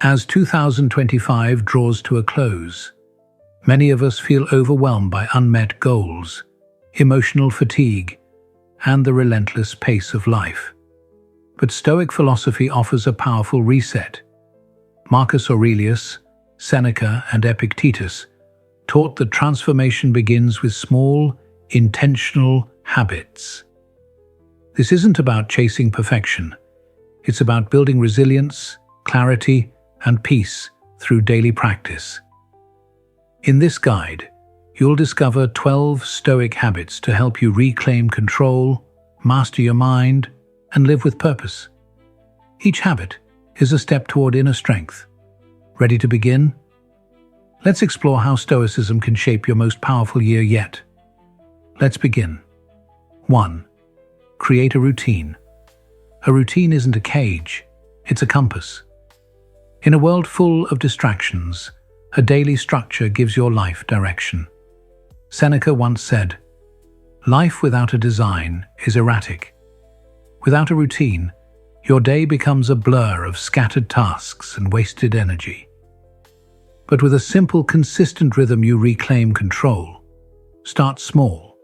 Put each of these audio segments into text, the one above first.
As 2025 draws to a close, many of us feel overwhelmed by unmet goals, emotional fatigue, and the relentless pace of life. But Stoic philosophy offers a powerful reset. Marcus Aurelius, Seneca, and Epictetus taught that transformation begins with small, intentional habits. This isn't about chasing perfection. It's about building resilience, clarity, and peace through daily practice. In this guide, you'll discover 12 Stoic habits to help you reclaim control, master your mind, and live with purpose. Each habit is a step toward inner strength. Ready to begin? Let's explore how Stoicism can shape your most powerful year yet. Let's begin. 1. Create a routine. A routine isn't a cage, it's a compass. In a world full of distractions, a daily structure gives your life direction. Seneca once said, "Life without a design is erratic." Without a routine, your day becomes a blur of scattered tasks and wasted energy. But with a simple, consistent rhythm, you reclaim control. Start small.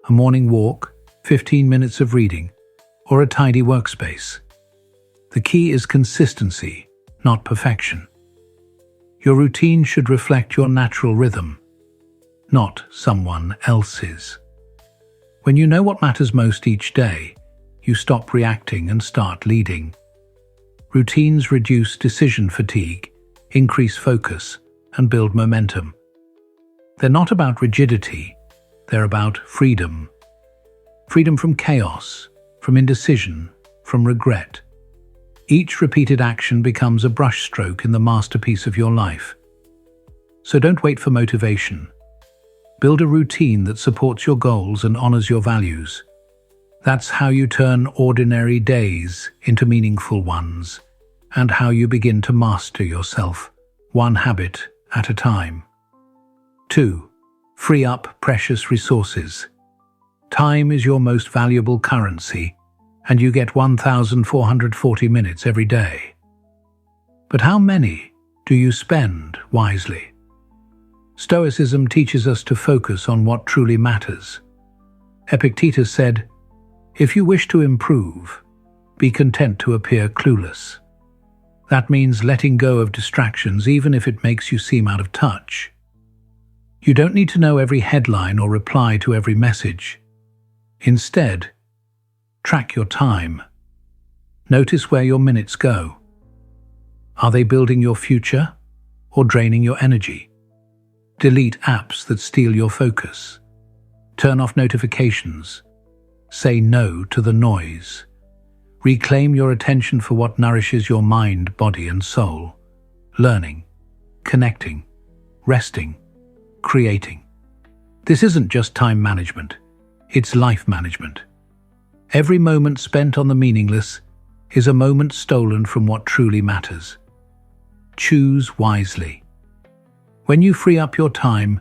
A morning walk, 15 minutes of reading, or a tidy workspace. The key is consistency, not perfection. Your routine should reflect your natural rhythm, not someone else's. When you know what matters most each day, you stop reacting and start leading. Routines reduce decision fatigue, increase focus, and build momentum. They're not about rigidity, they're about freedom. Freedom from chaos, from indecision, from regret. Each repeated action becomes a brushstroke in the masterpiece of your life. So don't wait for motivation. Build a routine that supports your goals and honors your values. That's how you turn ordinary days into meaningful ones, and how you begin to master yourself, one habit at a time. 2. Free up precious resources. Time is your most valuable currency, and you get 1,440 minutes every day. But how many do you spend wisely? Stoicism teaches us to focus on what truly matters. Epictetus said, "If you wish to improve, be content to appear clueless." That means letting go of distractions even if it makes you seem out of touch. You don't need to know every headline or reply to every message. Instead, track your time. Notice where your minutes go. Are they building your future or draining your energy? Delete apps that steal your focus. Turn off notifications. Say no to the noise. Reclaim your attention for what nourishes your mind, body, and soul. Learning, connecting, resting, creating. This isn't just time management, it's life management. Every moment spent on the meaningless is a moment stolen from what truly matters. Choose wisely. When you free up your time,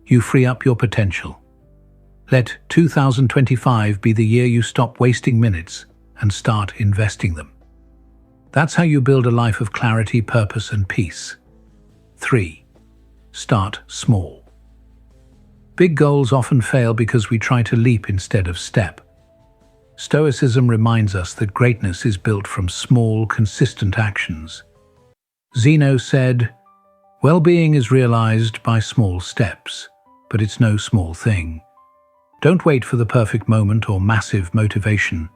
you free up your potential. Let 2025 be the year you stop wasting minutes and start investing them. That's how you build a life of clarity, purpose, and peace. 3. Start small. Big goals often fail because we try to leap instead of step. Stoicism reminds us that greatness is built from small, consistent actions. Zeno said, "Well-being is realized by small steps, but it's no small thing." Don't wait for the perfect moment or massive motivation.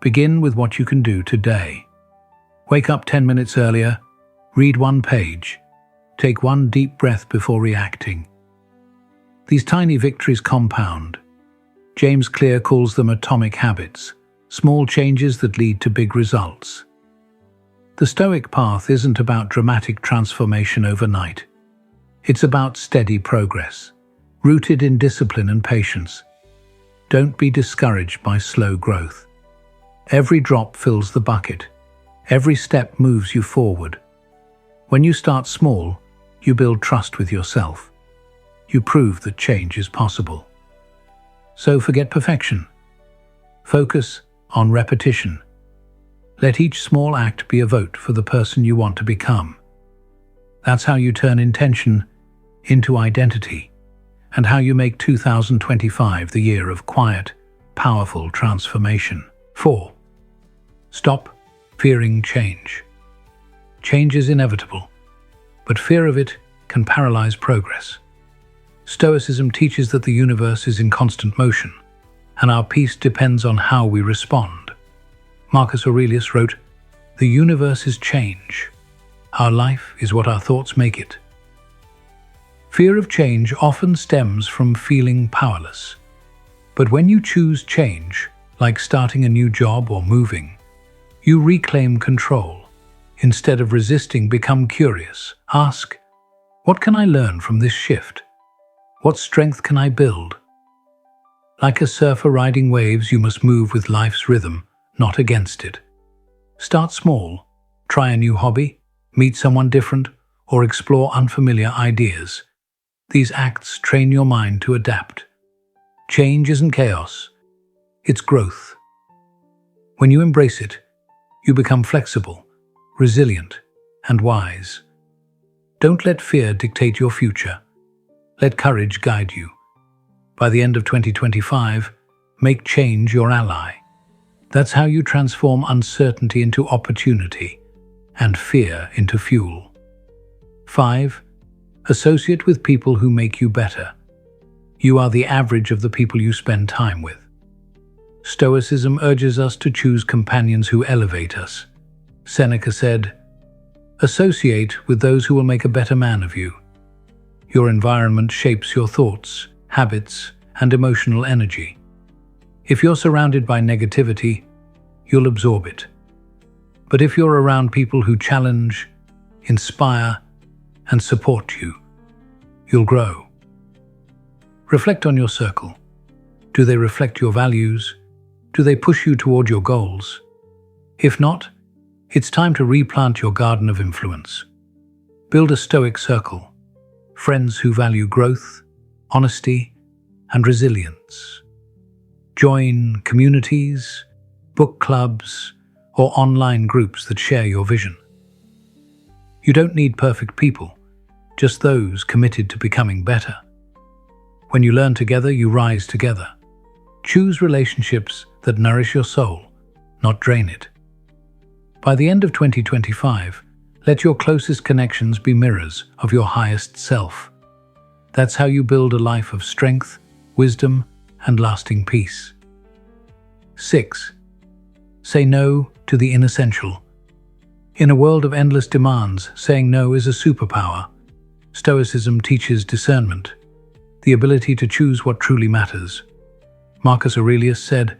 Begin with what you can do today. Wake up 10 minutes earlier, read one page, take one deep breath before reacting. These tiny victories compound. James Clear calls them atomic habits, small changes that lead to big results. The Stoic path isn't about dramatic transformation overnight. It's about steady progress, rooted in discipline and patience. Don't be discouraged by slow growth. Every drop fills the bucket. Every step moves you forward. When you start small, you build trust with yourself. You prove that change is possible. So forget perfection. Focus on repetition. Let each small act be a vote for the person you want to become. That's how you turn intention into identity, and how you make 2025 the year of quiet, powerful transformation. 4. Stop fearing change. Change is inevitable, but fear of it can paralyze progress. Stoicism teaches that the universe is in constant motion, and our peace depends on how we respond. Marcus Aurelius wrote, "The universe is change. Our life is what our thoughts make it." Fear of change often stems from feeling powerless. But when you choose change, like starting a new job or moving, you reclaim control. Instead of resisting, become curious. Ask, what can I learn from this shift? What strength can I build? Like a surfer riding waves, you must move with life's rhythm, not against it. Start small. Try a new hobby, meet someone different, or explore unfamiliar ideas. These acts train your mind to adapt. Change isn't chaos, it's growth. When you embrace it, you become flexible, resilient, and wise. Don't let fear dictate your future. Let courage guide you. By the end of 2025, make change your ally. That's how you transform uncertainty into opportunity and fear into fuel. 5. Associate with people who make you better. You are the average of the people you spend time with. Stoicism urges us to choose companions who elevate us. Seneca said, "Associate with those who will make a better man of you." Your environment shapes your thoughts, habits, and emotional energy. If you're surrounded by negativity, you'll absorb it. But if you're around people who challenge, inspire, and support you, you'll grow. Reflect on your circle. Do they reflect your values? Do they push you toward your goals? If not, it's time to replant your garden of influence. Build a Stoic circle, friends who value growth, honesty, and resilience. Join communities, book clubs, or online groups that share your vision. You don't need perfect people, just those committed to becoming better. When you learn together, you rise together. Choose relationships that nourish your soul, not drain it. By the end of 2025, let your closest connections be mirrors of your highest self. That's how you build a life of strength, wisdom, and lasting peace. 6. Say no to the inessential. In a world of endless demands, saying no is a superpower. Stoicism teaches discernment, the ability to choose what truly matters. Marcus Aurelius said,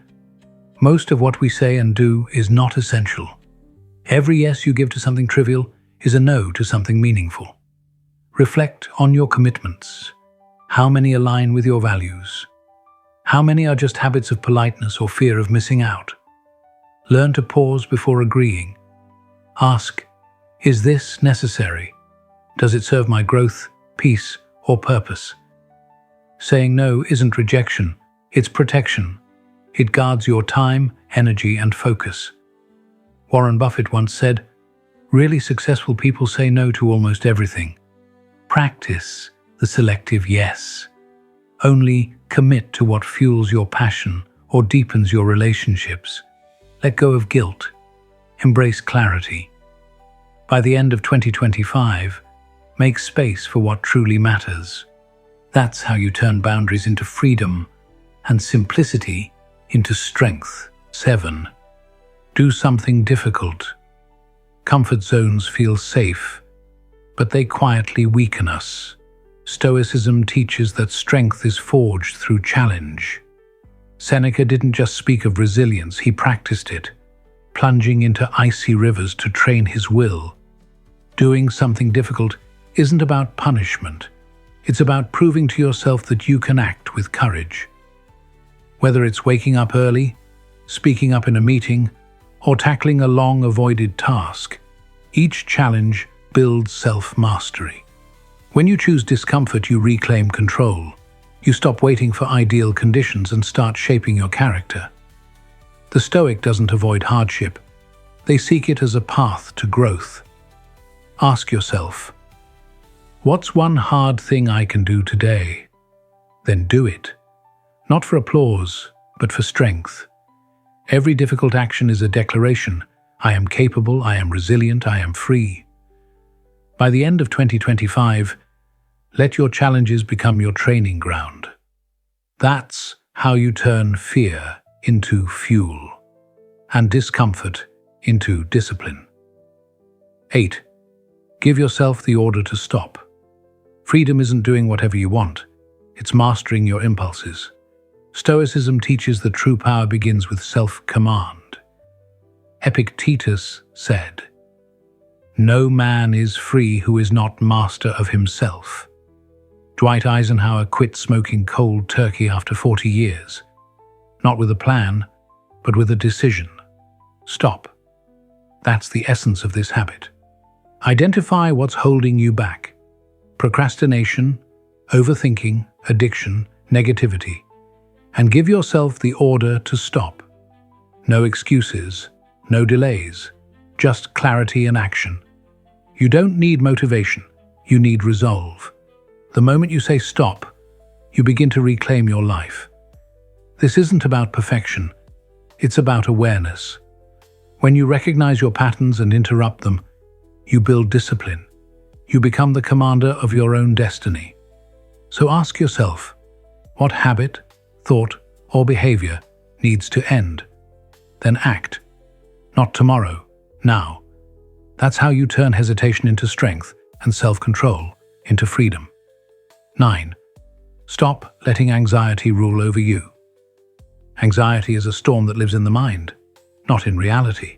"Most of what we say and do is not essential. Every yes you give to something trivial is a no to something meaningful." Reflect on your commitments. How many align with your values? How many are just habits of politeness or fear of missing out? Learn to pause before agreeing. Ask, is this necessary? Does it serve my growth, peace, or purpose? Saying no isn't rejection, it's protection. It guards your time, energy, and focus. Warren Buffett once said, "Really successful people say no to almost everything." Practice the selective yes. Only commit to what fuels your passion or deepens your relationships. Let go of guilt. Embrace clarity. By the end of 2025, make space for what truly matters. That's how you turn boundaries into freedom and simplicity into strength. 7. Do something difficult. Comfort zones feel safe, but they quietly weaken us. Stoicism teaches that strength is forged through challenge. Seneca didn't just speak of resilience, he practiced it, plunging into icy rivers to train his will. Doing something difficult isn't about punishment. It's about proving to yourself that you can act with courage. Whether it's waking up early, speaking up in a meeting, or tackling a long-avoided task, each challenge builds self-mastery. When you choose discomfort, you reclaim control. You stop waiting for ideal conditions and start shaping your character. The Stoic doesn't avoid hardship. They seek it as a path to growth. Ask yourself, what's one hard thing I can do today? Then do it. Not for applause, but for strength. Every difficult action is a declaration. I am capable, I am resilient, I am free. By the end of 2025, let your challenges become your training ground. That's how you turn fear into fuel and discomfort into discipline. 8. Give yourself the order to stop. Freedom isn't doing whatever you want. It's mastering your impulses. Stoicism teaches that true power begins with self-command. Epictetus said, "No man is free who is not master of himself." Dwight Eisenhower quit smoking cold turkey after 40 years. Not with a plan, but with a decision. Stop. That's the essence of this habit. Identify what's holding you back. Procrastination, overthinking, addiction, negativity. And give yourself the order to stop. No excuses, no delays, just clarity and action. You don't need motivation, you need resolve. The moment you say stop, you begin to reclaim your life. This isn't about perfection, it's about awareness. When you recognize your patterns and interrupt them, you build discipline. You become the commander of your own destiny. So ask yourself, what habit, thought, or behavior needs to end? Then act. Not tomorrow, now. That's how you turn hesitation into strength and self-control into freedom. 9. Stop letting anxiety rule over you. Anxiety is a storm that lives in the mind, not in reality.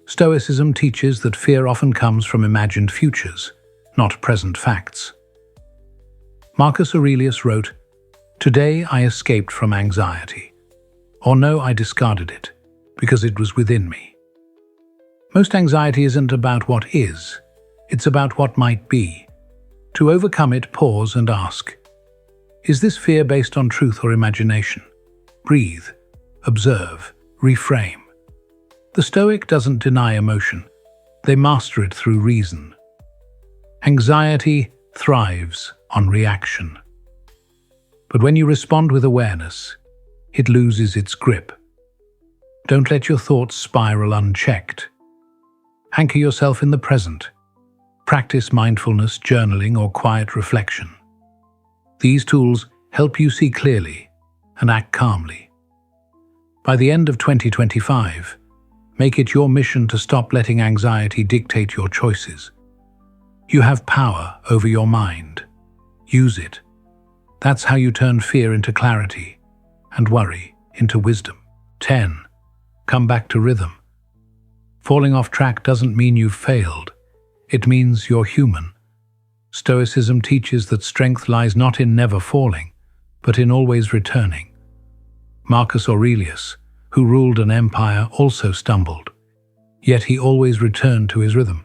Stoicism teaches that fear often comes from imagined futures, not present facts. Marcus Aurelius wrote, "Today I escaped from anxiety," or no, I discarded it, because it was within me. Most anxiety isn't about what is, it's about what might be. To overcome it, pause and ask, is this fear based on truth or imagination? Breathe, observe, reframe. The Stoic doesn't deny emotion, they master it through reason. Anxiety thrives on reaction. But when you respond with awareness, it loses its grip. Don't let your thoughts spiral unchecked. Anchor yourself in the present. Practice mindfulness, journaling, or quiet reflection. These tools help you see clearly and act calmly. By the end of 2025, make it your mission to stop letting anxiety dictate your choices. You have power over your mind. Use it. That's how you turn fear into clarity and worry into wisdom. 10. Come back to rhythm. Falling off track doesn't mean you've failed. It means you're human. Stoicism teaches that strength lies not in never falling, but in always returning. Marcus Aurelius, who ruled an empire, also stumbled, yet he always returned to his rhythm.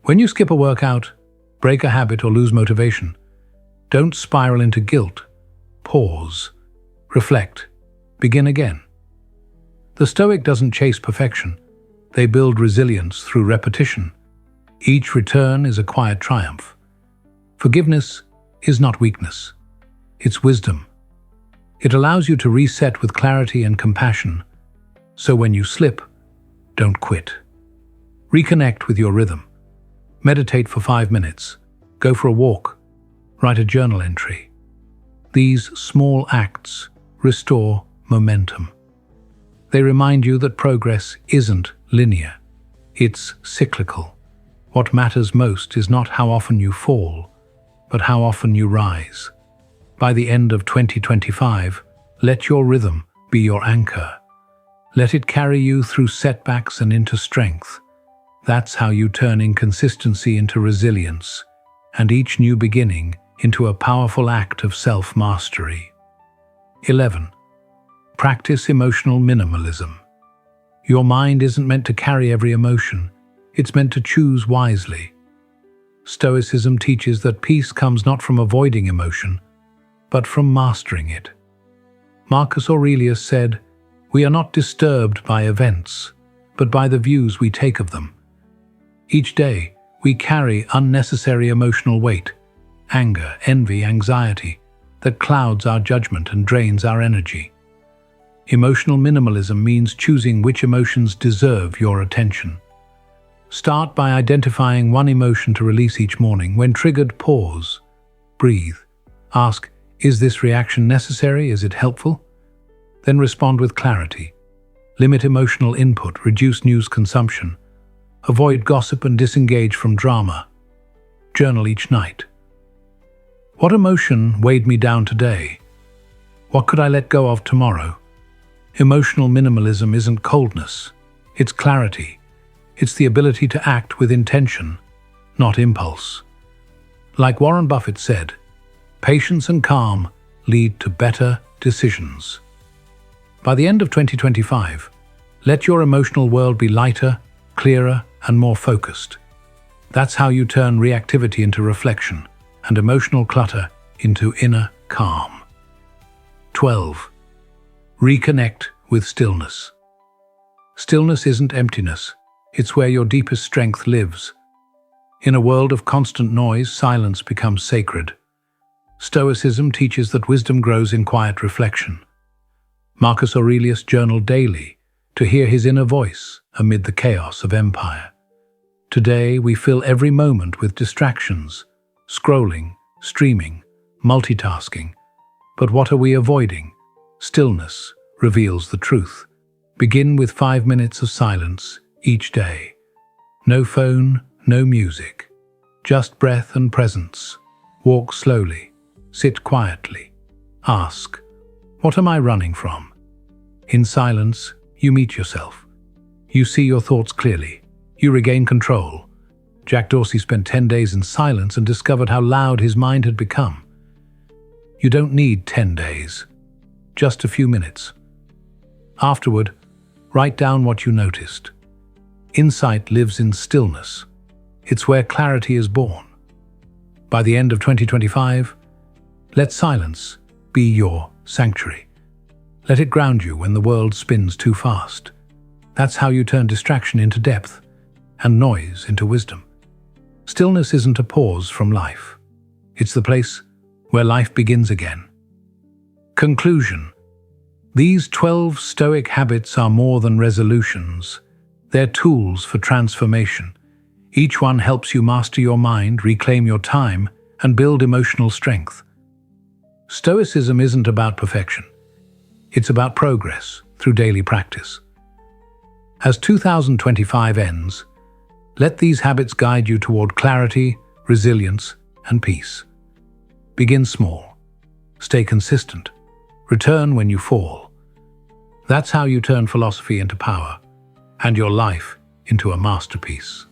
When you skip a workout, break a habit, or lose motivation, don't spiral into guilt. Pause, reflect, begin again. The Stoic doesn't chase perfection. They build resilience through repetition. Each return is a quiet triumph. Forgiveness is not weakness. It's wisdom. It allows you to reset with clarity and compassion. So when you slip, don't quit. Reconnect with your rhythm. Meditate for 5 minutes. Go for a walk. Write a journal entry. These small acts restore momentum. They remind you that progress isn't linear. It's cyclical. What matters most is not how often you fall, but how often you rise. By the end of 2025, let your rhythm be your anchor. Let it carry you through setbacks and into strength. That's how you turn inconsistency into resilience, and each new beginning into a powerful act of self-mastery. 11. Practice emotional minimalism. Your mind isn't meant to carry every emotion. It's meant to choose wisely. Stoicism teaches that peace comes not from avoiding emotion, but from mastering it. Marcus Aurelius said, "We are not disturbed by events, but by the views we take of them. Each day, we carry unnecessary emotional weight, anger, envy, anxiety, that clouds our judgment and drains our energy. Emotional minimalism means choosing which emotions deserve your attention. Start by identifying one emotion to release each morning. When triggered, pause, breathe. Ask, is this reaction necessary? Is it helpful? Then respond with clarity. Limit emotional input, reduce news consumption. Avoid gossip and disengage from drama. Journal each night. What emotion weighed me down today? What could I let go of tomorrow? Emotional minimalism isn't coldness, it's clarity. It's the ability to act with intention, not impulse. Like Warren Buffett said, patience and calm lead to better decisions. By the end of 2025, let your emotional world be lighter, clearer, and more focused. That's how you turn reactivity into reflection and emotional clutter into inner calm. 12. Reconnect with stillness. Stillness isn't emptiness. It's where your deepest strength lives. In a world of constant noise, silence becomes sacred. Stoicism teaches that wisdom grows in quiet reflection. Marcus Aurelius journaled daily to hear his inner voice amid the chaos of empire. Today, we fill every moment with distractions, scrolling, streaming, multitasking. But what are we avoiding? Stillness reveals the truth. Begin with 5 minutes of silence each day. No phone, no music. Just breath and presence. Walk slowly. Sit quietly. Ask, what am I running from? In silence, you meet yourself. You see your thoughts clearly. You regain control. Jack Dorsey spent 10 days in silence and discovered how loud his mind had become. You don't need 10 days. Just a few minutes. Afterward, write down what you noticed. Insight lives in stillness. It's where clarity is born. By the end of 2025, let silence be your sanctuary. Let it ground you when the world spins too fast. That's how you turn distraction into depth and noise into wisdom. Stillness isn't a pause from life. It's the place where life begins again. Conclusion. These 12 Stoic habits are more than resolutions. They're tools for transformation. Each one helps you master your mind, reclaim your time, and build emotional strength. Stoicism isn't about perfection. It's about progress through daily practice. As 2025 ends, let these habits guide you toward clarity, resilience, and peace. Begin small. Stay consistent. Return when you fall. That's how you turn philosophy into power, and your life into a masterpiece.